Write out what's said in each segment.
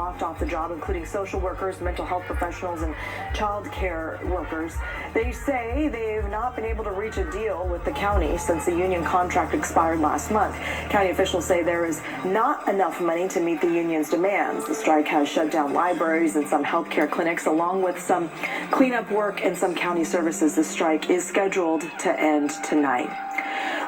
locked off the job, including social workers, mental health professionals, and child care workers. They say they've not been able to reach a deal with the county since the union contract expired last month. County officials say there is not enough money to meet the union's demands. The strike has shut down libraries and some healthcare clinics, along with some cleanup work and some county services. The strike is scheduled to end tonight.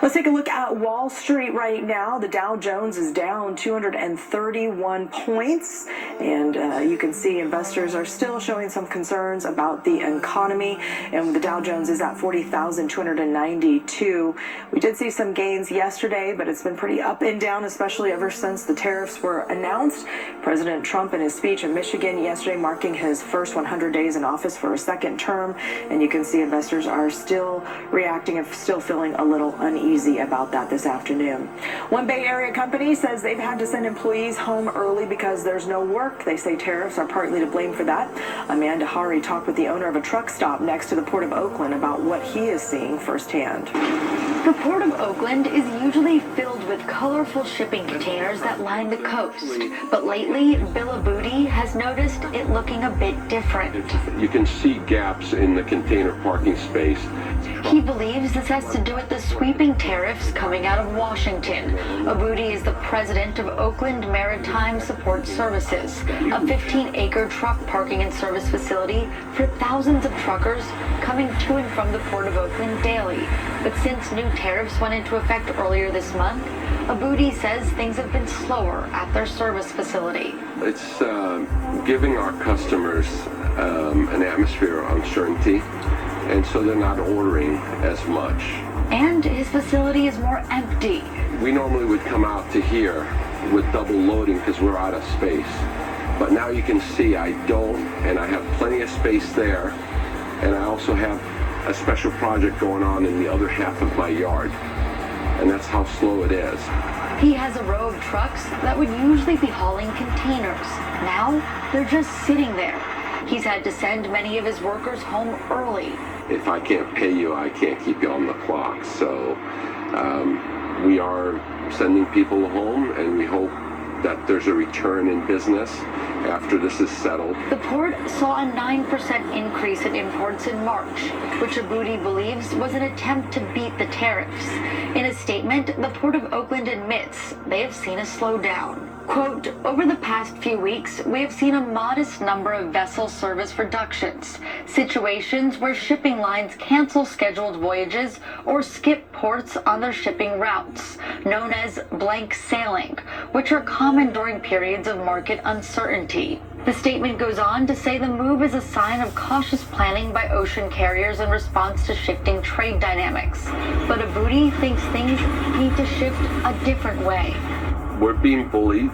Let's take a look at Wall Street right now. The Dow Jones is down 231 points, and you can see investors are still showing some concerns about the economy, and the Dow Jones is at 40,292. We did see some gains yesterday, but it's been pretty up and down, especially ever since the tariffs were announced. President Trump in his speech in Michigan yesterday marking his first 100 days in office for a second term, and you can see investors are still reacting and still feeling a little uneasy about that this afternoon. One Bay Area company says they've had to send employees home early because there's no work. They say tariffs are partly to blame for that. Amanda Hari talked with the owner of a truck stop next to the Port of Oakland about what he is seeing firsthand. The Port of Oakland is usually filled with colorful shipping containers that line the coast. But lately, Bill Aboudi has noticed it looking a bit different. You can see gaps in the container parking space. He believes this has to do with the sweeping tariffs coming out of Washington. Aboudi is the president of Oakland Maritime Support Services, a 15-acre truck parking and service facility for thousands of truckers coming to and from the Port of Oakland daily. But since new tariffs went into effect earlier this month, Aboudi says things have been slower at their service facility. It's giving our customers an atmosphere of uncertainty, and so they're not ordering as much. And his facility is more empty. We normally would come out to here with double loading because we're out of space. But now you can see I don't, and I have plenty of space there, and I also have a special project going on in the other half of my yard, and that's how slow it is. He has a row of trucks that would usually be hauling containers. Now they're just sitting there. He's had to send many of his workers home early. If I can't pay you, I can't keep you on the clock. So we are sending people home, and we hope that there's a return in business after this is settled. The port saw a 9% increase in imports in March, which Aboudi believes was an attempt to beat the tariffs. In a statement, the Port of Oakland admits they have seen a slowdown. Quote, over the past few weeks, we have seen a modest number of vessel service reductions, situations where shipping lines cancel scheduled voyages or skip ports on their shipping routes, known as blank sailing, which are common during periods of market uncertainty. The statement goes on to say the move is a sign of cautious planning by ocean carriers in response to shifting trade dynamics. But Aboudi thinks things need to shift a different way. We're being bullied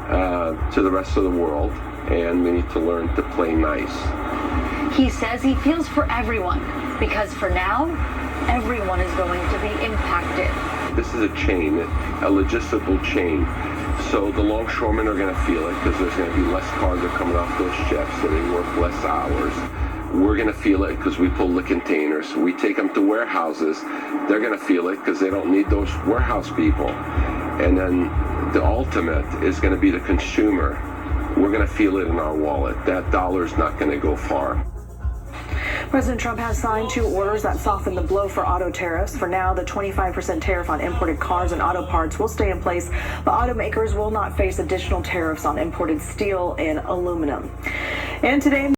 to the rest of the world, and we need to learn to play nice. He says he feels for everyone, because for now, everyone is going to be impacted. This is a chain, a logistical chain. So the longshoremen are going to feel it because there's going to be less cargo coming off those ships, so they work less hours. We're going to feel it because we pull the containers. We take them to warehouses. They're going to feel it because they don't need those warehouse people. And then the ultimate is going to be the consumer. We're going to feel it in our wallet. That dollar's not going to go far. President Trump has signed 2 orders that soften the blow for auto tariffs. For now, the 25% tariff on imported cars and auto parts will stay in place, but automakers will not face additional tariffs on imported steel and aluminum. And today,